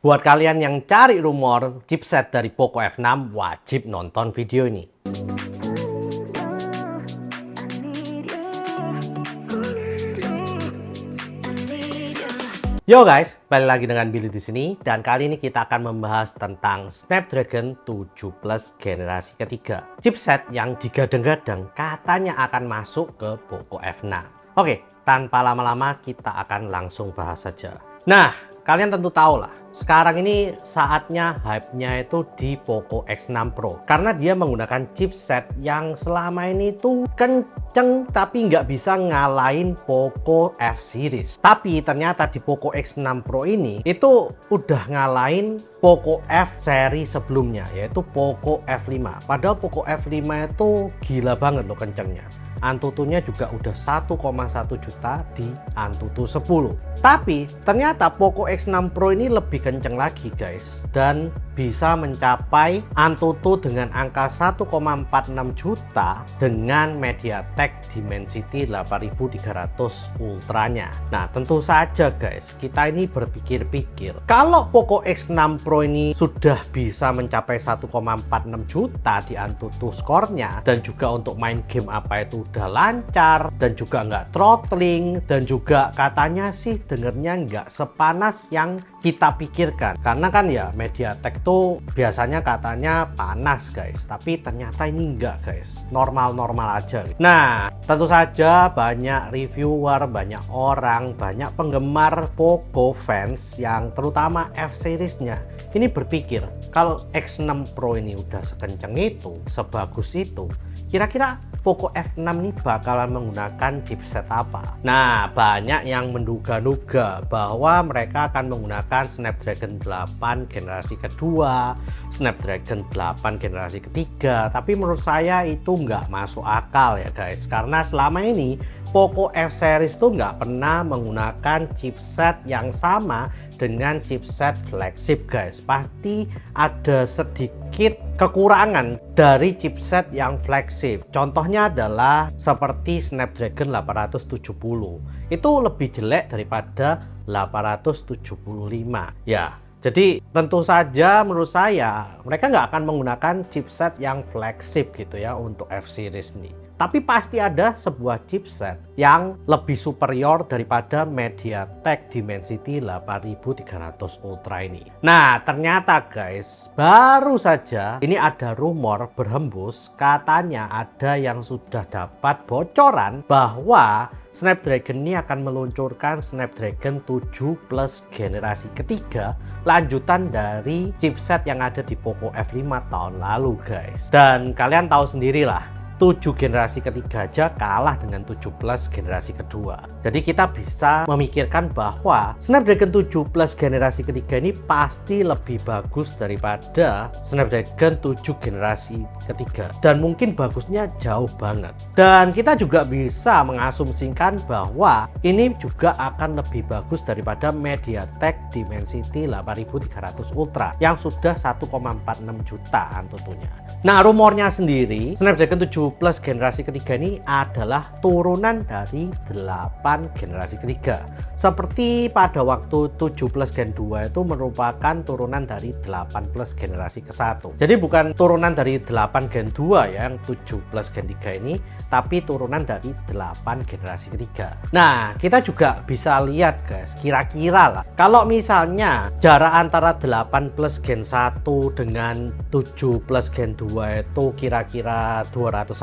Buat kalian yang cari rumor chipset dari Poco F6, wajib nonton video ini. Yo guys, balik lagi dengan Billy di sini, dan kali ini kita akan membahas tentang Snapdragon 7 Plus generasi ketiga. Chipset yang digadang-gadang katanya akan masuk ke Poco F6. Oke, tanpa lama-lama kita akan langsung bahas saja. Nah, kalian tentu tahu lah, sekarang ini saatnya hype-nya itu di Poco X6 Pro. Karena dia menggunakan chipset yang selama ini tuh kenceng tapi nggak bisa ngalahin Poco F series. Tapi ternyata di Poco X6 Pro ini itu udah ngalahin Poco F seri sebelumnya, yaitu Poco F5. Padahal Poco F5 itu gila banget loh kencengnya. Antutunya juga udah 1,1 juta di Antutu 10. Tapi ternyata Poco X6 Pro ini lebih kenceng lagi guys, dan bisa mencapai Antutu dengan angka 1,46 juta dengan MediaTek Dimensity 8300 Ultranya. Nah, tentu saja guys, kita ini berpikir-pikir, kalau Poco X6 Pro ini sudah bisa mencapai 1,46 juta di Antutu skornya, dan juga untuk main game apa itu udah lancar, dan juga nggak throttling, dan juga katanya sih dengernya nggak sepanas yang kita pikirkan. Karena kan ya MediaTek tuh biasanya katanya panas guys, tapi ternyata ini enggak guys, normal-normal aja. Nah, tentu saja banyak reviewer, banyak orang, banyak penggemar Poco fans yang terutama F seriesnya ini berpikir, kalau X6 Pro ini udah sekencang itu, sebagus itu, kira-kira Poco F6 ini bakalan menggunakan chipset apa? Nah, banyak yang menduga-duga bahwa mereka akan menggunakan Snapdragon 8 generasi kedua, Snapdragon 8 generasi ketiga. Tapi menurut saya itu nggak masuk akal ya guys, karena selama ini Poco F series tuh nggak pernah menggunakan chipset yang sama dengan chipset flagship guys. Pasti ada sedikit kekurangan dari chipset yang flagship. Contohnya adalah seperti Snapdragon 870. Itu lebih jelek daripada 875 ya. Jadi tentu saja menurut saya mereka nggak akan menggunakan chipset yang flagship gitu ya untuk F series nih. Tapi pasti ada sebuah chipset yang lebih superior daripada MediaTek Dimensity 8300 Ultra ini. Nah, ternyata guys, baru saja ini ada rumor berhembus, katanya ada yang sudah dapat bocoran bahwa Snapdragon ini akan meluncurkan Snapdragon 7 Plus generasi ketiga, lanjutan dari chipset yang ada di Poco F5 tahun lalu guys. Dan kalian tahu sendirilah, 7 generasi ketiga aja kalah dengan 7 Plus generasi kedua. Jadi kita bisa memikirkan bahwa Snapdragon 7 Plus generasi ketiga ini pasti lebih bagus daripada Snapdragon 7 generasi ketiga, dan mungkin bagusnya jauh banget. Dan kita juga bisa mengasumsikan bahwa ini juga akan lebih bagus daripada MediaTek Dimensity 8300 Ultra yang sudah 1,46 juta Antutunya. Nah, rumornya sendiri Snapdragon 7 Plus generasi ketiga ini adalah turunan dari 8 generasi ketiga. Seperti pada waktu 7 Plus Gen 2 itu merupakan turunan dari 8 Plus generasi ke-1. Jadi bukan turunan dari 8 Gen 2 ya, yang 7 Plus Gen 3 ini, tapi turunan dari 8 generasi ketiga. Nah, kita juga bisa lihat guys, kira-kira lah, kalau misalnya jarak antara 8 Plus Gen 1 dengan 7 Plus Gen 2 itu kira-kira 200-300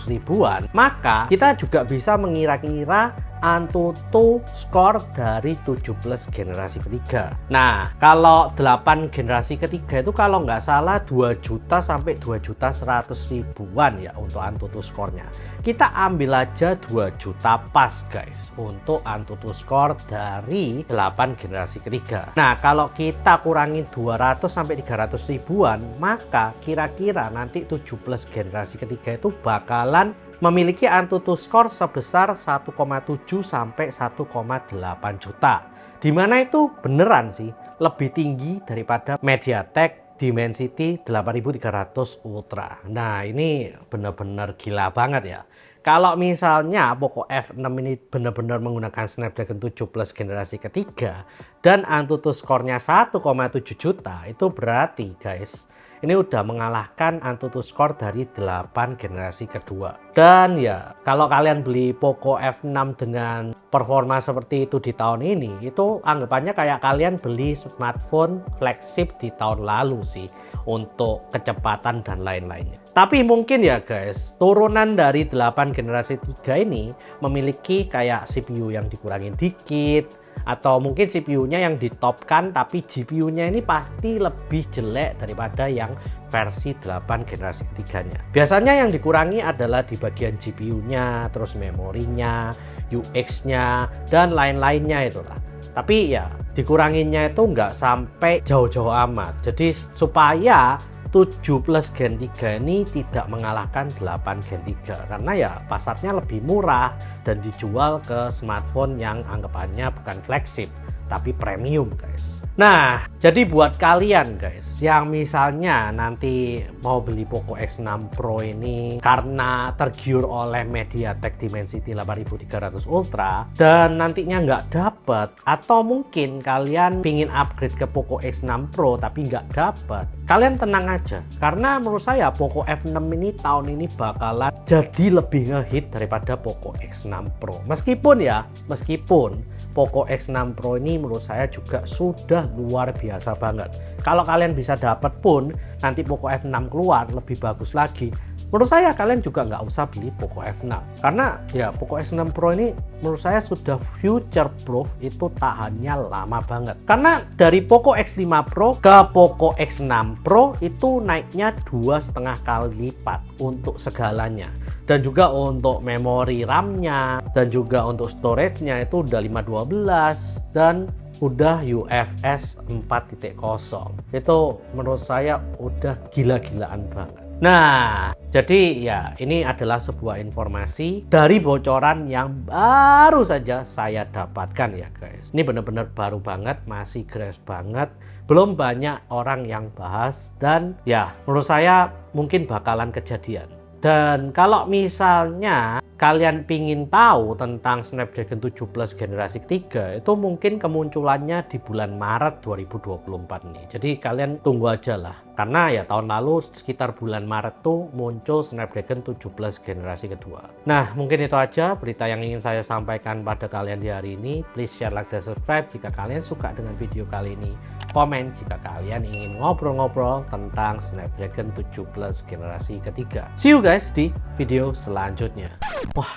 ribuan, maka kita juga bisa mengira-kira Antutu skor dari 7 Plus generasi ketiga. Nah, kalau 8 generasi ketiga itu kalau nggak salah 2 juta sampai 2 juta 100 ribuan ya untuk Antutu skornya. Kita ambil aja 2 juta pas guys untuk Antutu skor dari 8 generasi ketiga. Nah, kalau kita kurangin 200 sampai 300 ribuan, maka kira-kira nanti 7 Plus generasi ketiga itu bakalan memiliki Antutu skor sebesar 1,7 sampai 1,8 juta. Dimana itu beneran sih lebih tinggi daripada MediaTek Dimensity 8300 Ultra. Nah, ini bener-bener gila banget ya. kalau misalnya Poco F6 ini benar-benar menggunakan Snapdragon 7 Plus generasi ketiga dan AnTuTu skornya 1,7 juta, itu berarti guys, ini udah mengalahkan AnTuTu skor dari 8 generasi kedua. Dan ya, kalau kalian beli Poco F6 dengan performa seperti itu di tahun ini, itu anggapannya kayak kalian beli smartphone flagship di tahun lalu sih, untuk kecepatan dan lain-lainnya. Tapi mungkin ya guys, turunan dari 8 generasi 3 ini memiliki kayak CPU yang dikurangin dikit, atau mungkin CPU-nya yang ditopkan tapi GPU-nya ini pasti lebih jelek daripada yang versi 8 generasi ketiganya. Biasanya yang dikurangi adalah di bagian GPU-nya, terus memorinya, UX-nya, dan lain-lainnya itulah. Tapi ya dikuranginnya itu nggak sampai jauh-jauh amat. Jadi supaya 7 Plus Gen 3 ini tidak mengalahkan 8 Gen 3 karena ya pasarnya lebih murah dan dijual ke smartphone yang anggapannya bukan flagship tapi premium guys. Nah, jadi buat kalian guys yang misalnya nanti mau beli Poco X6 Pro ini karena tergiur oleh MediaTek Dimensity 8300 Ultra dan nantinya nggak dapet, atau mungkin kalian pingin upgrade ke Poco X6 Pro tapi nggak dapet, kalian tenang aja karena menurut saya Poco F6 ini tahun ini bakalan jadi lebih ngehit daripada Poco X6 Pro. Meskipun Poco X6 Pro ini menurut saya juga sudah luar biasa banget. Kalau kalian bisa dapat pun nanti Poco F6 keluar lebih bagus lagi, menurut saya kalian juga nggak usah beli Poco F6 karena ya Poco X6 Pro ini menurut saya sudah future proof, itu tahannya lama banget. Karena dari Poco X5 Pro ke Poco X6 Pro itu naiknya 2,5 kali lipat untuk segalanya. Dan juga untuk memori RAM-nya dan juga untuk storage-nya itu udah 512 dan udah UFS 4.0. Itu menurut saya udah gila-gilaan banget. Nah, jadi ya ini adalah sebuah informasi dari bocoran yang baru saja saya dapatkan ya guys. Ini benar-benar baru banget, masih fresh banget. Belum banyak orang yang bahas dan ya menurut saya mungkin bakalan kejadian. Dan kalau misalnya kalian pingin tahu tentang Snapdragon 7 Plus generasi 3, itu mungkin kemunculannya di bulan Maret 2024 nih. Jadi kalian tunggu aja lah. Karena ya tahun lalu sekitar bulan Maret tuh muncul Snapdragon 7 Plus generasi kedua. Nah, mungkin itu aja berita yang ingin saya sampaikan pada kalian di hari ini. Please share, like, dan subscribe jika kalian suka dengan video kali ini. Komen jika kalian ingin ngobrol-ngobrol tentang Snapdragon 7 Plus generasi ketiga. See you guys di video selanjutnya. Wah,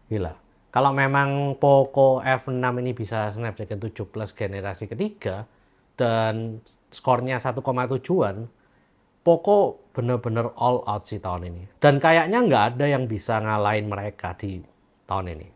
gila. Kalau memang Poco F6 ini bisa Snapdragon 7 Plus generasi ketiga dan skornya 1,7-an, Poco bener-bener all out sih tahun ini. Dan kayaknya nggak ada yang bisa ngalahin mereka di tahun ini.